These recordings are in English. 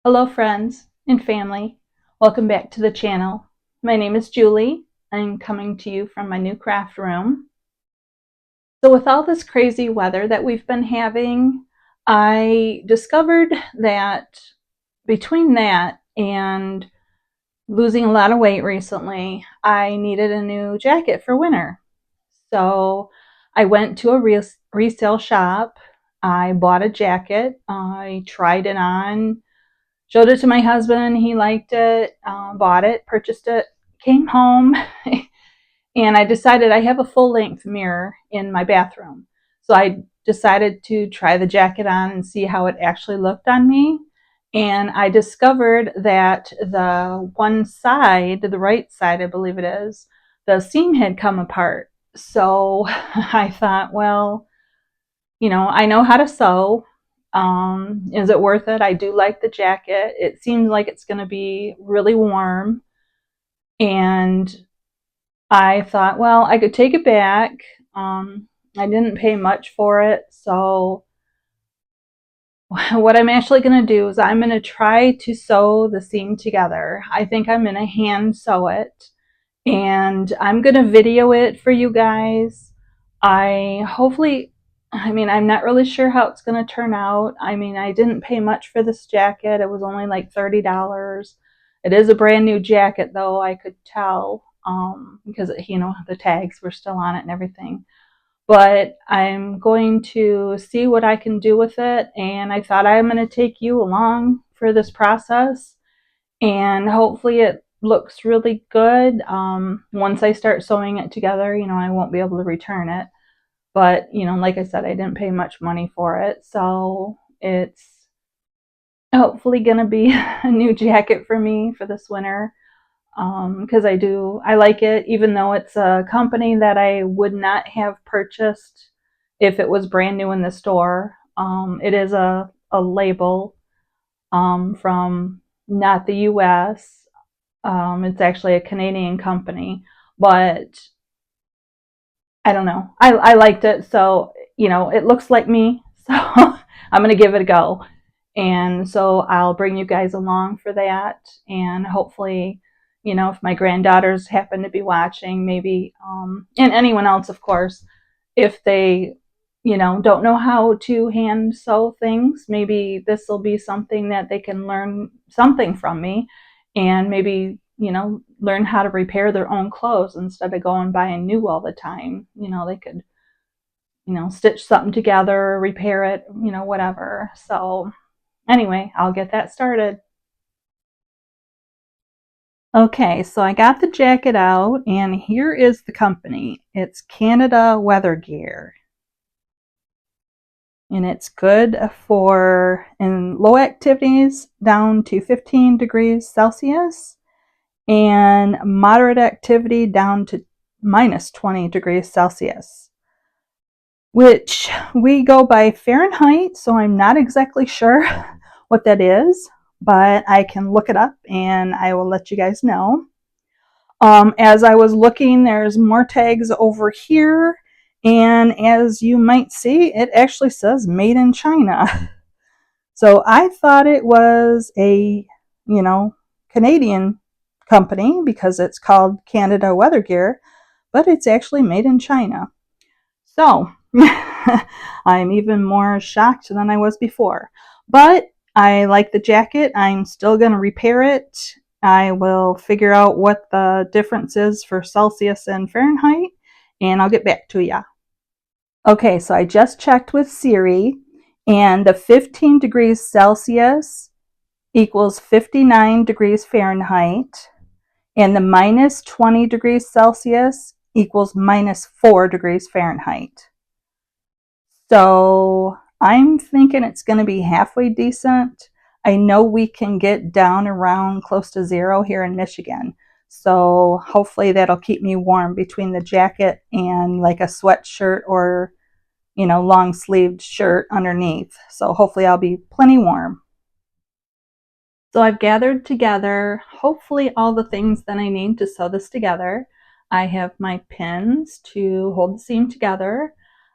Hello friends and family, welcome back to the channel. My name is Julie. I'm coming to you from my new craft room. So with all this crazy weather that we've been having, I discovered that between that and losing a lot of weight recently, I needed a new jacket for winter. So I went to a resale shop. I bought a jacket. I tried it on, showed it to my husband. He liked it, bought it, purchased it, came home, and I decided I have a full length mirror in my bathroom. So I decided to try the jacket on and see how it actually looked on me. And I discovered that the one side, the right side, I believe it is, the seam had come apart. So I thought, well, I know how to sew. Is it worth it? I do like the jacket. It seems like it's going to be really warm. And I thought, well, I could take it back. I didn't pay much for it. So what I'm actually going to do is I'm going to try to sew the seam together. I think I'm going to hand sew it. And I'm going to video it for you guys. I'm not really sure how it's going to turn out. I didn't pay much for this jacket. It was only like $30. It is a brand new jacket, though, I could tell, because, the tags were still on it and everything. But I'm going to see what I can do with it. And I thought I'm going to take you along for this process. And hopefully it looks really good. Once I start sewing it together, I won't be able to return it. But, like I said, I didn't pay much money for it. So it's hopefully going to be a new jacket for me for this winter. Because I like it, even though it's a company that I would not have purchased if it was brand new in the store. It is a label from not the US. It's actually a Canadian company, but I don't know. I liked it, so it looks like me, so I'm gonna give it a go. And so I'll bring you guys along for that, and hopefully, if my granddaughters happen to be watching, maybe, and anyone else, of course, if they, don't know how to hand sew things, maybe this will be something that they can learn something from me, and maybe learn how to repair their own clothes instead of going buying new all the time. They could stitch something together, repair it, whatever. So anyway, I'll get that started. Okay, so I got the jacket out, and here is the company. It's Canada Weather Gear, and it's good for in low activities down to 15 degrees Celsius and moderate activity down to minus 20 degrees Celsius, which we go by Fahrenheit, so I'm not exactly sure what that is, but I can look it up and I will let you guys know. As I was looking, there's more tags over here, and as you might see, it actually says made in China. So I thought it was a, Canadian company because it's called Canada Weather Gear, but it's actually made in China. So I'm even more shocked than I was before. But I like the jacket. I'm still going to repair it. I will figure out what the difference is for Celsius and Fahrenheit, and I'll get back to you. Okay, so I just checked with Siri, and the 15 degrees Celsius equals 59 degrees Fahrenheit, and the minus 20 degrees Celsius equals minus 4 degrees Fahrenheit. So I'm thinking it's going to be halfway decent. I know we can get down around close to zero here in Michigan. So hopefully that'll keep me warm between the jacket and like a sweatshirt or, long sleeved shirt underneath. So hopefully I'll be plenty warm. So I've gathered together hopefully all the things that I need to sew this together. I have my pins to hold the seam together.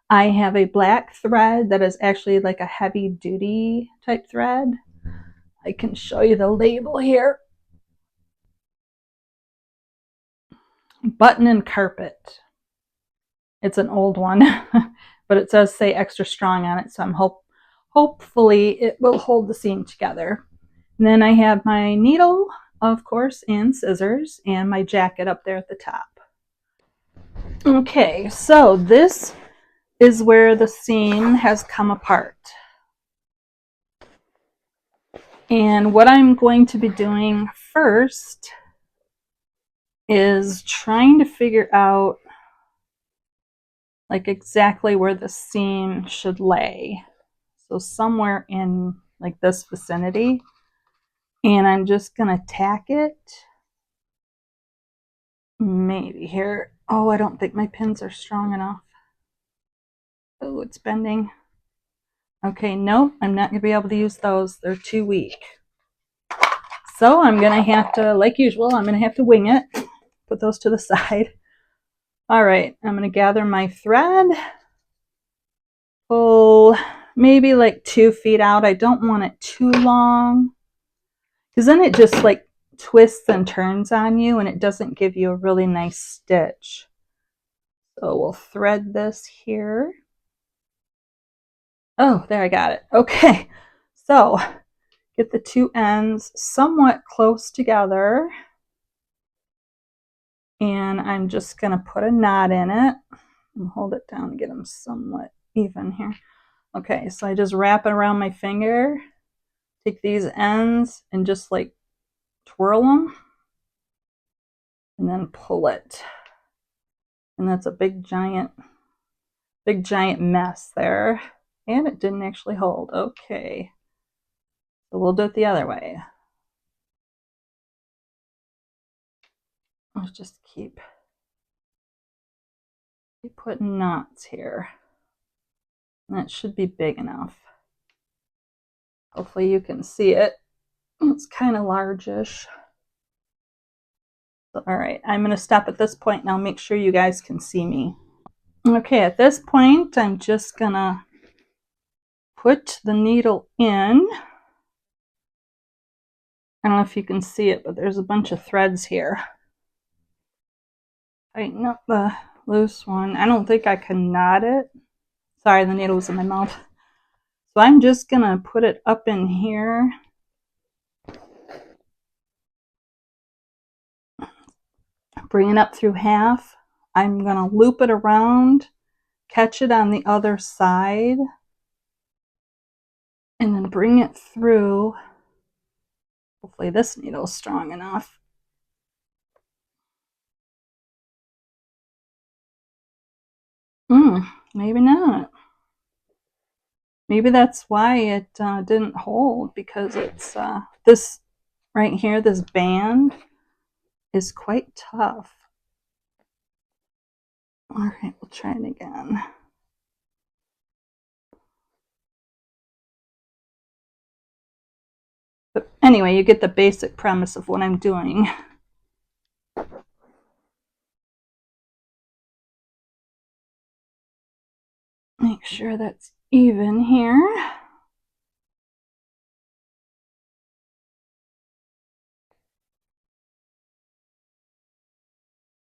I have a black thread that is actually like a heavy duty type thread. I can show you the label here. Button and Carpet. It's an old one, but it does say extra strong on it, so hopefully it will hold the seam together. And then I have my needle, of course, and scissors, and my jacket up there at the top. Okay, so this is where the seam has come apart. And what I'm going to be doing first is trying to figure out like exactly where the seam should lay. So somewhere in like this vicinity. And I'm just gonna tack it. Maybe here. Oh, I don't think my pins are strong enough. Oh, it's bending. Okay, nope, I'm not gonna be able to use those. They're too weak. So I'm gonna have to, like usual, I'm gonna have to wing it. Put those to the side. All right, I'm gonna gather my thread. Pull maybe like 2 feet out. I don't want it too long because then it just like twists and turns on you and it doesn't give you a really nice stitch. So we'll thread this here. Oh, there, I got it. Okay, so get the 2 ends somewhat close together. And I'm just going to put a knot in it and hold it down to get them somewhat even here. Okay, so I just wrap it around my finger, take these ends and just like twirl them and then pull it. And that's a big giant mess there. And it didn't actually hold. Okay, so we'll do it the other way. Let's just keep putting knots here. That should be big enough. Hopefully you can see it. It's kind of largish. So, all right, I'm going to stop at this point and I'll make sure you guys can see me. Okay, at this point, I'm just going to put the needle in. I don't know if you can see it, but there's a bunch of threads here. Tighten up the loose one. I don't think I can knot it. Sorry, the needle was in my mouth. So I'm just going to put it up in here. Bring it up through half. I'm going to loop it around, catch it on the other side, and then bring it through. Hopefully this needle is strong enough. Maybe not. Maybe that's why it didn't hold, because it's this right here, this band is quite tough. All right, we'll try it again. But anyway, you get the basic premise of what I'm doing. Make sure that's even here.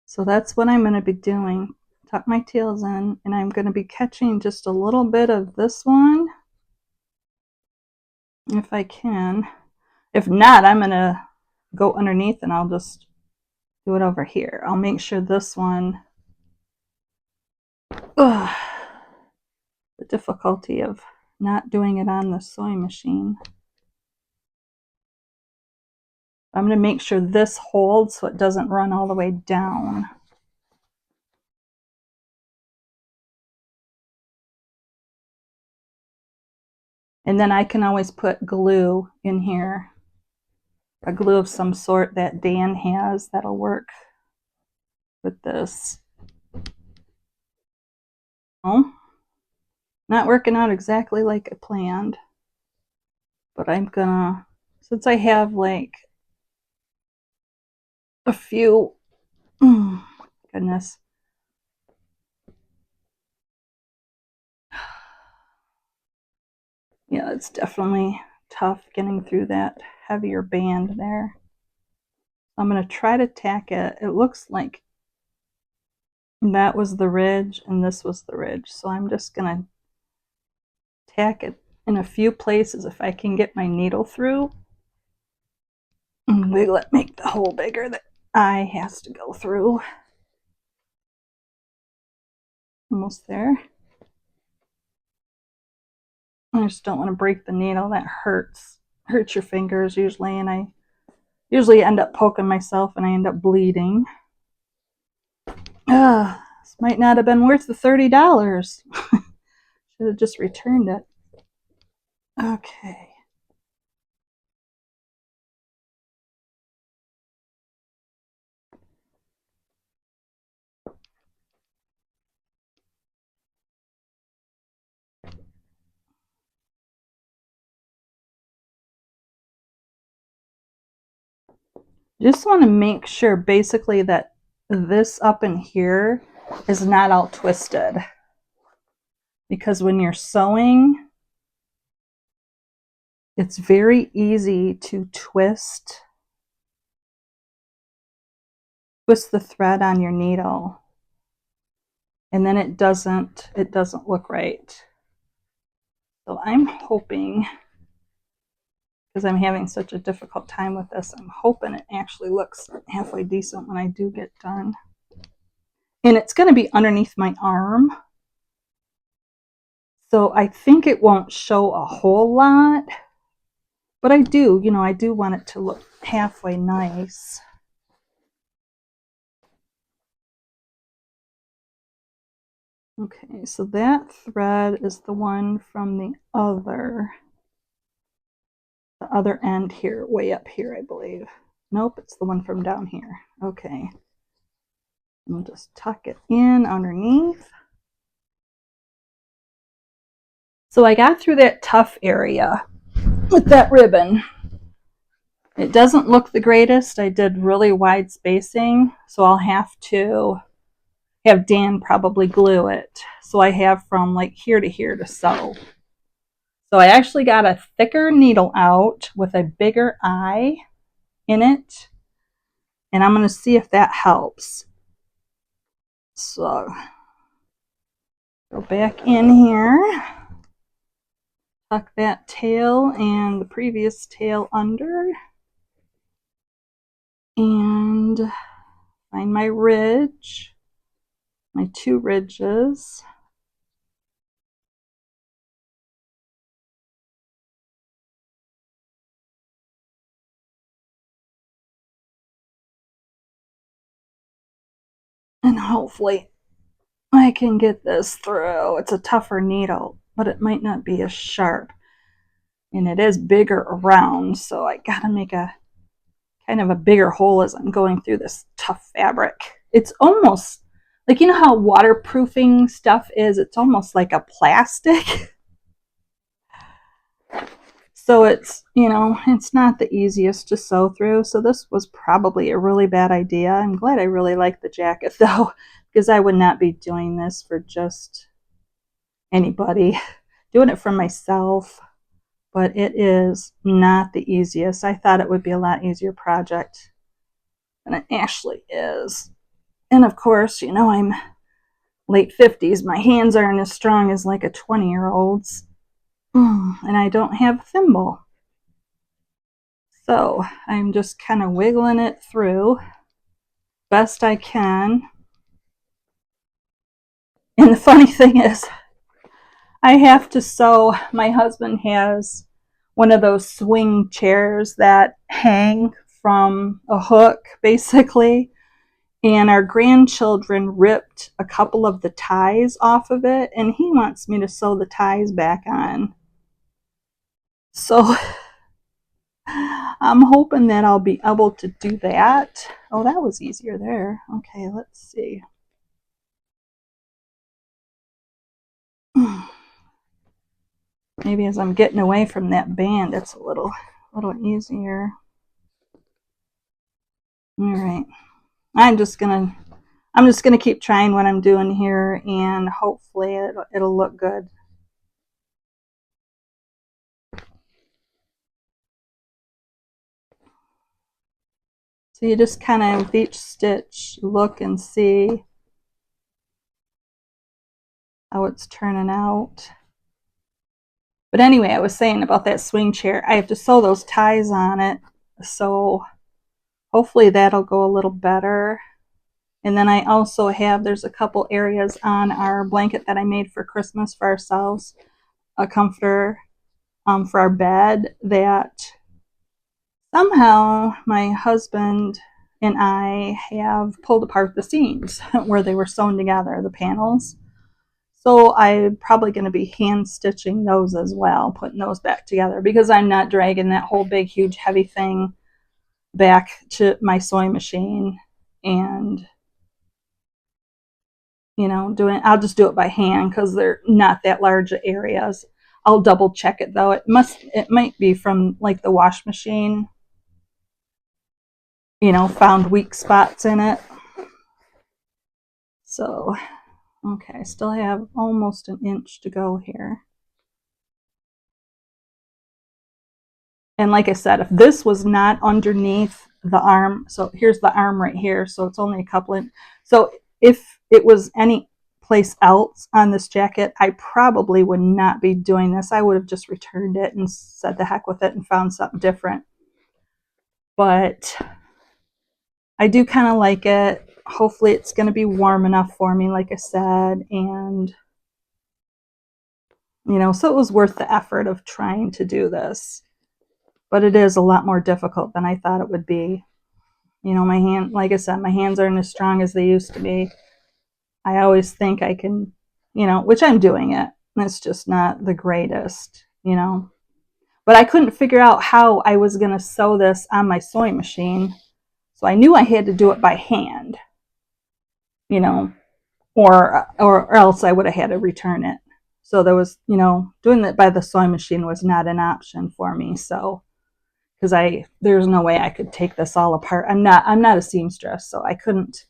So that's what I'm going to be doing. Tuck my tails in, and I'm going to be catching just a little bit of this one, if I can. If not, I'm going to go underneath and I'll just do it over here. I'll make sure this one, the difficulty of not doing it on the sewing machine. I'm going to make sure this holds so it doesn't run all the way down. And then I can always put glue in here, a glue of some sort that Dan has that'll work with this. Oh, not working out exactly like I planned, but I'm gonna, since I have like a few, goodness. Yeah, it's definitely tough getting through that heavier band there. I'm going to try to tack it. It looks like that was the ridge and this was the ridge. So I'm just going to tack it in a few places if I can get my needle through. And wiggle it, make the hole bigger that eye has to go through. Almost there. I just don't want to break the needle. That hurts your fingers usually, and I usually end up poking myself and I end up bleeding. This might not have been worth the $30. Should have just returned it. Okay. Just want to make sure basically that this up in here is not all twisted. Because when you're sewing, it's very easy to twist the thread on your needle. And then it doesn't look right. So I'm hoping, because I'm having such a difficult time with this, I'm hoping it actually looks halfway decent when I do get done. And it's going to be underneath my arm. So I think it won't show a whole lot. But I do, I do want it to look halfway nice. Okay, so that thread is the one from the other end here, way up here, I believe. Nope, it's the one from down here. Okay. And we'll just tuck it in underneath. So I got through that tough area with that ribbon. It doesn't look the greatest. I did really wide spacing, so I'll have to have Dan probably glue it. So I have from like here to here to sew. So I actually got a thicker needle out with a bigger eye in it. And I'm going to see if that helps. So go back in here. Tuck that tail and the previous tail under. And find my ridge. My two ridges. And hopefully I can get this through. It's a tougher needle, but it might not be as sharp. And it is bigger around, so I gotta make a kind of a bigger hole as I'm going through this tough fabric. It's almost like, how waterproofing stuff is? It's almost like a plastic. So it's, it's not the easiest to sew through. So this was probably a really bad idea. I'm glad I really like the jacket though, because I would not be doing this for just anybody. Doing it for myself. But it is not the easiest. I thought it would be a lot easier project than it actually is. And of course, I'm late 50s. My hands aren't as strong as like a 20-year-old's. And I don't have a thimble. So I'm just kind of wiggling it through best I can. And the funny thing is, I have to sew. My husband has one of those swing chairs that hang from a hook, basically. And our grandchildren ripped a couple of the ties off of it, and he wants me to sew the ties back on. So I'm hoping that I'll be able to do that. Oh, that was easier there. Okay, let's see. Maybe as I'm getting away from that band, it's a little easier. All right. I'm just gonna keep trying what I'm doing here, and hopefully it'll look good. So you just kind of, with each stitch, look and see how it's turning out. But anyway, I was saying about that swing chair, I have to sew those ties on it, so hopefully that'll go a little better. And then I also have, there's a couple areas on our blanket that I made for Christmas for ourselves, a comforter for our bed, that somehow my husband and I have pulled apart the seams where they were sewn together, the panels. So I'm probably going to be hand stitching those as well, putting those back together, because I'm not dragging that whole big, huge, heavy thing back to my sewing machine and, you know, I'll just do it by hand because they're not that large areas. I'll double check it though. It might be from like the wash machine, you know, found weak spots in it. So, okay, I still have almost an inch to go here. And like I said, if this was not underneath the arm, so here's the arm right here, so it's only a couple in. So if it was any place else on this jacket, I probably would not be doing this. I would have just returned it and said the heck with it and found something different. But I do kind of like it. Hopefully it's going to be warm enough for me, like I said, and you know, so it was worth the effort of trying to do this. But it is a lot more difficult than I thought it would be. You know, my hand, like I said, my hands aren't as strong as they used to be. I always think I can, you know, which I'm doing it. It's just not the greatest, you know. But I couldn't figure out how I was going to sew this on my sewing machine. So I knew I had to do it by hand, you know, or else I would have had to return it. So there was, you know, doing it by the sewing machine was not an option for me. So because there's no way I could take this all apart. I'm not a seamstress, so I couldn't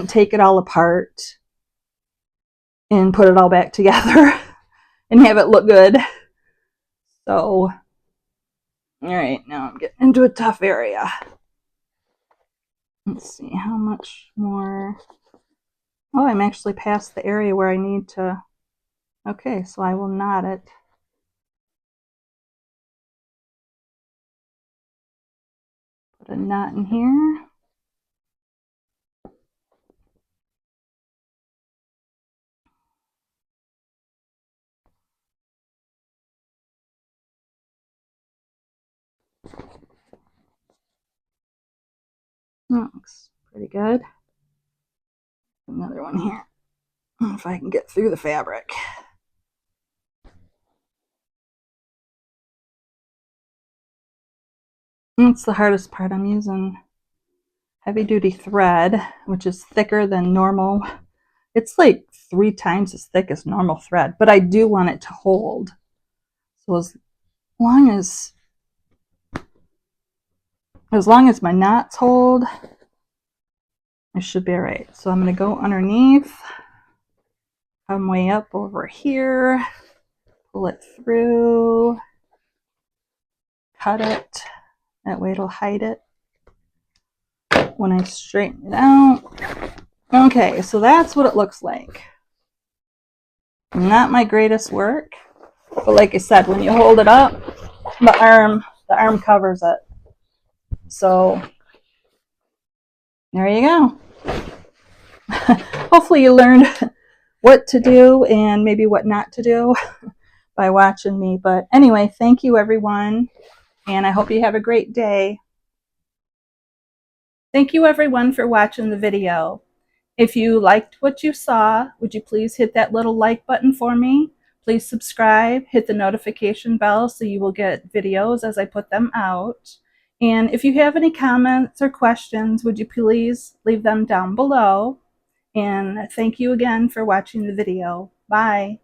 take it all apart and put it all back together and have it look good. So, all right, now I'm getting into a tough area. Let's see how much more. Oh, I'm actually past the area where I need to. Okay, so I will knot it. Put a knot in here. That looks pretty good. Another one here. If I can get through the fabric. That's the hardest part. I'm using heavy duty thread, which is thicker than normal. It's like 3 times as thick as normal thread, but I do want it to hold. So as long as my knots hold, I should be all right. So I'm going to go underneath, come way up over here, pull it through, cut it. That way it'll hide it when I straighten it out. Okay, so that's what it looks like. Not my greatest work, but like I said, when you hold it up, the arm covers it. So there you go. Hopefully you learned what to do and maybe what not to do by watching me. But anyway, thank you everyone, and I hope you have a great day. Thank you everyone for watching the video. If you liked what you saw, would you please hit that little like button for me? Please subscribe, hit the notification bell so you will get videos as I put them out. And if you have any comments or questions, would you please leave them down below? And thank you again for watching the video. Bye.